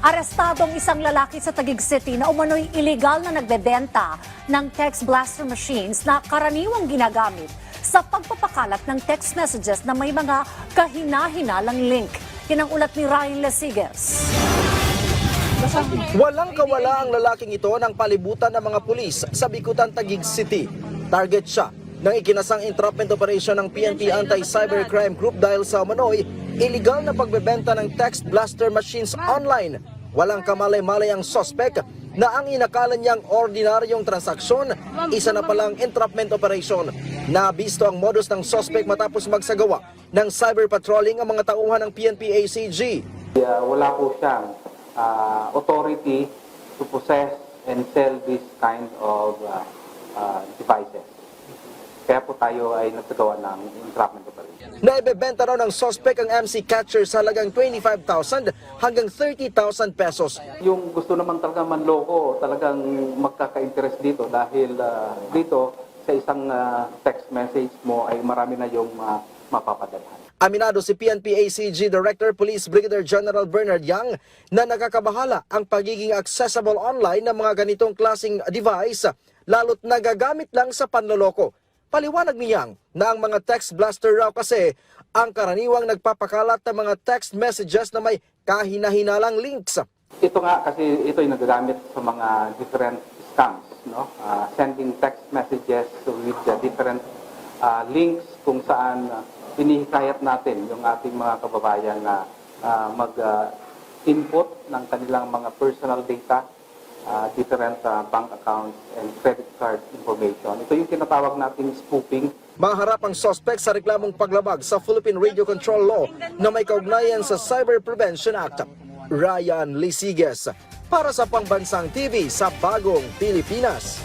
Arestadong isang lalaki sa Taguig City na umano'y iligal na nagbebenta ng text blaster machines na karaniwang ginagamit sa pagpapakalat ng text messages na may mga kahina-hinalang link. Yan ang ulat ni Ryan Lesiges. Walang kawala ang lalaking ito ng palibutan ng mga pulis sa Bikutan, Taguig City. Target siya ng ikinasang entrapment operation ng PNP Anti-Cybercrime Group dahil sa umano'y illegal na pagbebenta ng text blaster machines online. Walang kamalay-malay ang suspect na ang inakala niyang ordinaryong transaksyon, isa na palang entrapment operation. Nabisto ang modus ng suspect matapos magsagawa ng cyber patrolling ang mga tauhan ng PNP ACG. Wala po siyang authority to possess and sell this kind of devices. Kaya po tayo ay nagsagawa ng entrapment operation. Naibebenta raw ng suspect ang MC catcher sa halagang 25,000 hanggang 30,000 pesos. Yung gusto naman talaga manloko, talagang magkaka-interest dito dahil dito sa isang text message mo ay marami na yung mapapadalhan. Aminado si PNP ACG Director Police Brigadier General Bernard Yang na nakakabahala ang pagiging accessible online ng mga ganitong klaseng device, lalo't nagagamit lang sa panloloko. Paliwanag ni Yang na ang mga text blaster raw kasi ang karaniwang nagpapakalat ng mga text messages na may kahina-hinalang links. Ito nga kasi ito ay nagagamit sa mga different scams, no? Sending text messages with different links kung saan hinihikayat natin yung ating mga kababayan na mag-input ng kanilang mga personal data, different bank accounts and credit card information. Ito yung tinatawag nating spoofing. Maharap ang suspect sa reklamong paglabag sa Philippine Radio Control Law na may kaugnayan sa Cyber Prevention Act. Ryan Lesiges para sa Pambansang TV sa Bagong Pilipinas.